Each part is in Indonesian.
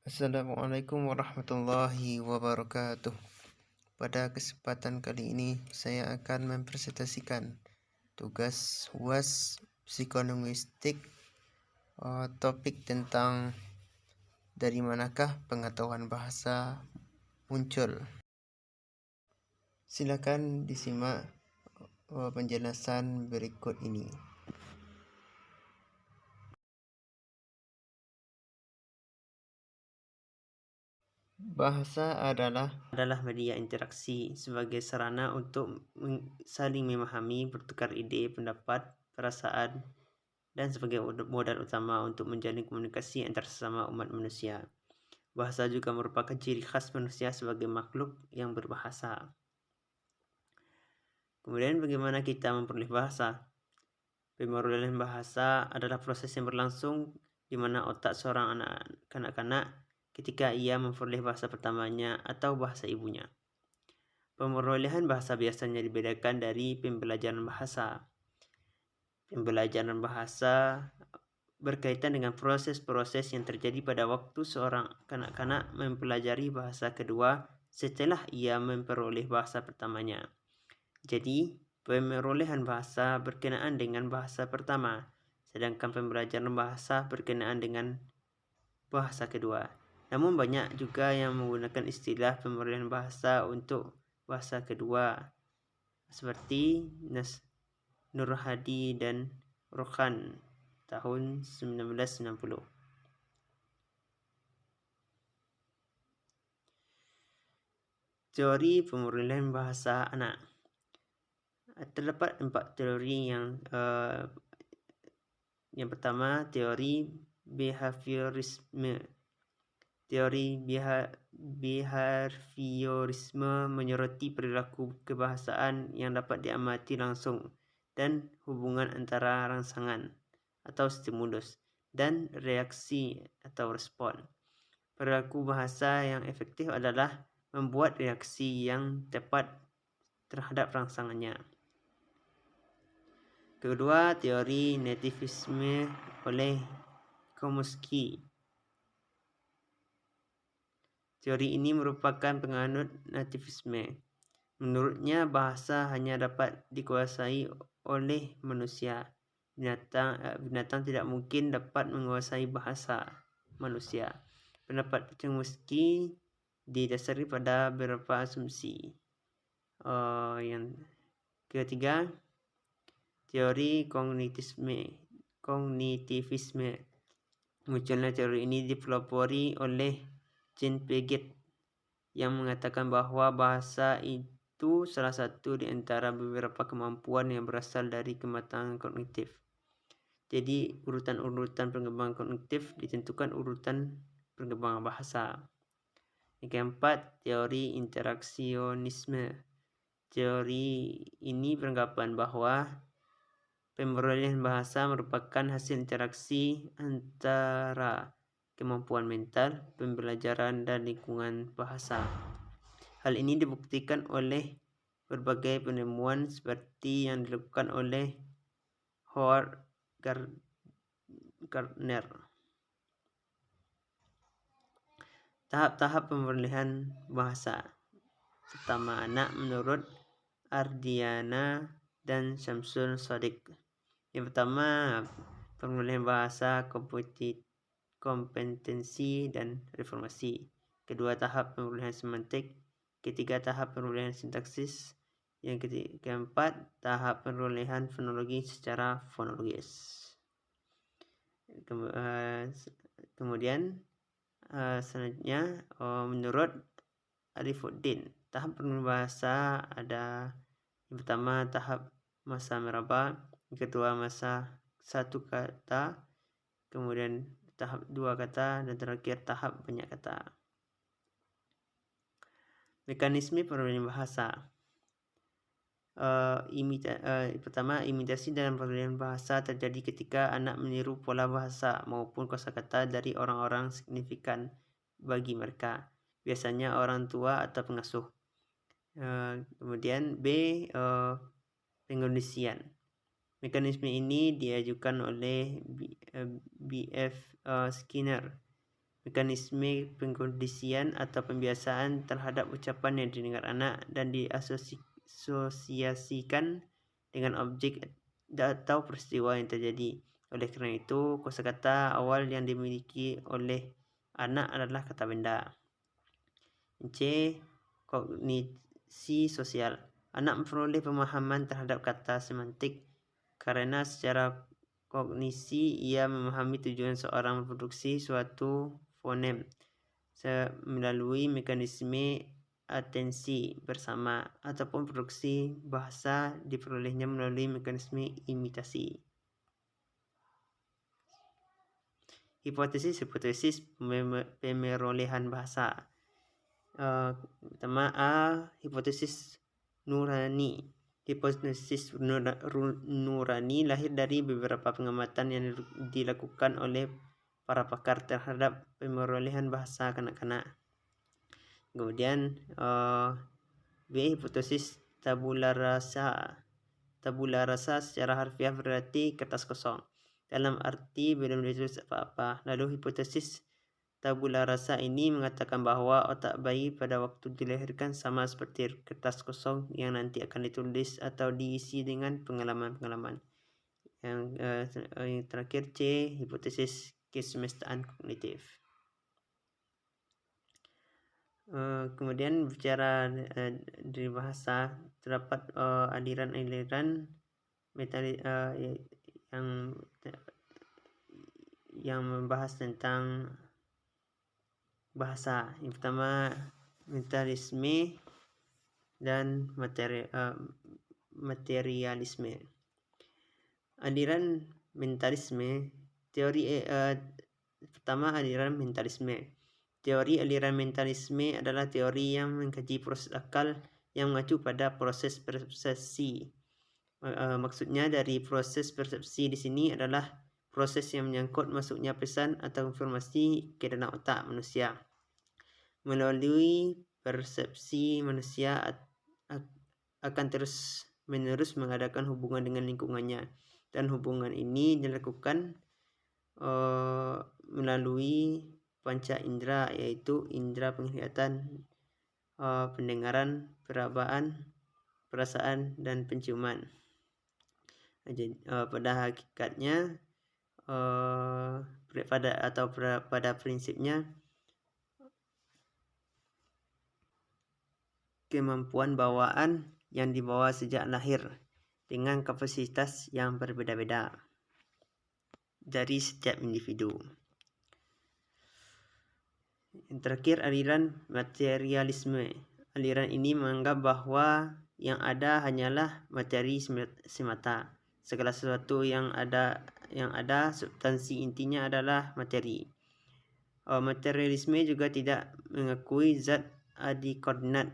Assalamualaikum warahmatullahi wabarakatuh. Pada kesempatan kali ini saya akan mempresentasikan tugas UAS psikolinguistik, topik tentang dari manakah pengetahuan bahasa muncul. Silakan disimak penjelasan berikut ini. Bahasa adalah media interaksi sebagai sarana untuk saling memahami, bertukar ide, pendapat, perasaan, dan sebagai modal utama untuk menjalin komunikasi antar sesama umat manusia. Bahasa juga merupakan ciri khas manusia sebagai makhluk yang berbahasa. Kemudian bagaimana kita memperoleh bahasa? Pemerolehan bahasa adalah proses yang berlangsung di mana otak seorang anak kanak-kanak ketika ia memperoleh bahasa pertamanya atau bahasa ibunya. Pemerolehan bahasa biasanya dibedakan dari pembelajaran bahasa. Pembelajaran bahasa berkaitan dengan proses-proses yang terjadi pada waktu seorang kanak-kanak mempelajari bahasa kedua setelah ia memperoleh bahasa pertamanya. Jadi, pemerolehan bahasa berkenaan dengan bahasa pertama, sedangkan pembelajaran bahasa berkenaan dengan bahasa kedua. Namun banyak juga yang menggunakan istilah pemerolehan bahasa untuk bahasa kedua, seperti Nur Hadi dan Rokan tahun 1990. Teori pemerolehan bahasa anak. Terdapat 4 teori yang pertama, teori behaviorisme. Teori behaviorisme menyoroti perilaku kebahasaan yang dapat diamati langsung dan hubungan antara rangsangan atau stimulus dan reaksi atau respon. Perilaku bahasa yang efektif adalah membuat reaksi yang tepat terhadap rangsangannya. Kedua, teori nativisme oleh Chomsky. Teori ini merupakan penganut nativisme. Menurutnya, bahasa hanya dapat dikuasai oleh manusia. Binatang tidak mungkin dapat menguasai bahasa manusia. Pendapat Chomsky didasari pada beberapa asumsi. Yang ketiga, teori kognitivisme. Munculnya teori ini dipelopori oleh Jean Piaget yang mengatakan bahwa bahasa itu salah satu di antara beberapa kemampuan yang berasal dari kematangan kognitif. Jadi urutan-urutan pengembangan kognitif ditentukan urutan pengembangan bahasa. Yang keempat, teori interaksionisme. Teori ini beranggapan bahwa pemerolehan bahasa merupakan hasil interaksi antara kemampuan mental, pembelajaran, dan lingkungan bahasa. Hal ini dibuktikan oleh berbagai penemuan seperti yang dilakukan oleh Howard Gardner. Tahap-tahap pemerolehan bahasa. Pertama, anak menurut Ardiana dan Syamsul Shadiq. Yang pertama, pemerolehan bahasa, kompetensi, dan reformasi. Kedua, tahap pemerolehan semantik. Ketiga, tahap pemerolehan sintaksis. Yang keempat, tahap pemerolehan fonologi secara fonologis. Kemudian selanjutnya, menurut Arifuddin, tahap pemerolehan bahasa ada yang pertama, tahap masa meraba. Yang kedua, masa satu kata. Kemudian tahap 2 kata, dan terakhir tahap banyak kata. Mekanisme pemerolehan bahasa. Pertama, imitasi dalam pemerolehan bahasa terjadi ketika anak meniru pola bahasa maupun kosakata dari orang-orang signifikan bagi mereka, biasanya orang tua atau pengasuh. Kemudian B, pengkondisian. Mekanisme ini diajukan oleh B.F. Skinner mekanisme pengkondisian atau pembiasaan terhadap ucapan yang didengar anak dan diasosiasikan dengan objek atau peristiwa yang terjadi. Oleh kerana itu, kosakata awal yang dimiliki oleh anak adalah kata benda. C. Kognisi sosial. Anak memperoleh pemahaman terhadap kata semantik karena secara kognisi ia memahami tujuan seorang memproduksi suatu fonem melalui mekanisme atensi bersama ataupun produksi bahasa diperolehnya melalui mekanisme imitasi. Hipotesis pemerolehan bahasa. Pertama A. Hipotesis nurani. Hipotesis nurani lahir dari beberapa pengamatan yang dilakukan oleh para pakar terhadap pemerolehan bahasa kanak-kanak. Kemudian B. Hipotesis tabula rasa. Tabula rasa secara harfiah berarti kertas kosong. Dalam arti belum ditulis apa-apa. Lalu hipotesis tabula rasa ini mengatakan bahawa otak bayi pada waktu dilahirkan sama seperti kertas kosong yang nanti akan ditulis atau diisi dengan pengalaman-pengalaman. Yang terakhir C. Hipotesis kesemestaan kognitif. Kemudian bicara dari bahasa, terdapat aliran-aliran yang membahas tentang bahasa. Yang pertama mentalisme dan materialisme. Aliran mentalisme, teori pertama aliran mentalisme. Teori aliran mentalisme adalah teori yang mengkaji proses akal yang mengacu pada proses persepsi. Maksudnya dari proses persepsi di sini adalah proses yang menyangkut masuknya pesan atau informasi ke dalam otak manusia. Melalui persepsi manusia akan terus menerus mengadakan hubungan dengan lingkungannya, dan hubungan ini dilakukan melalui panca indera, yaitu indera penglihatan, pendengaran, perabaan, perasaan dan penciuman. Jadi, pada hakikatnya pada prinsipnya kemampuan bawaan yang dibawa sejak lahir dengan kapasitas yang berbeda-beda dari setiap individu. Yang terakhir, aliran materialisme. Aliran ini menganggap bahawa yang ada hanyalah materi semata. Segala sesuatu yang ada substansi intinya adalah materi. Materialisme juga tidak mengakui zat adikoordinat.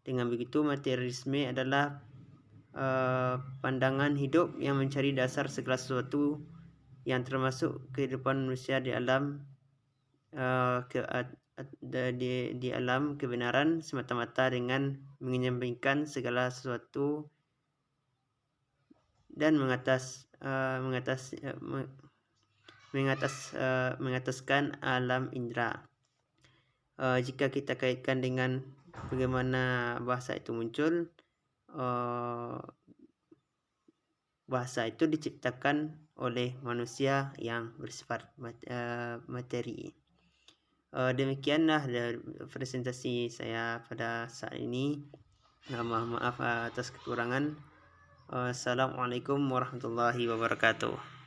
Dengan begitu, materialisme adalah pandangan hidup yang mencari dasar segala sesuatu yang termasuk kehidupan manusia di alam di alam kebenaran semata-mata dengan menyampingkan segala sesuatu dan mengataskan alam indera. Jika kita kaitkan dengan bagaimana bahasa itu muncul, bahasa itu diciptakan oleh manusia yang bersifat materi. Demikianlah presentasi saya pada saat ini. Mohon maaf atas kekurangan. Assalamualaikum warahmatullahi wabarakatuh.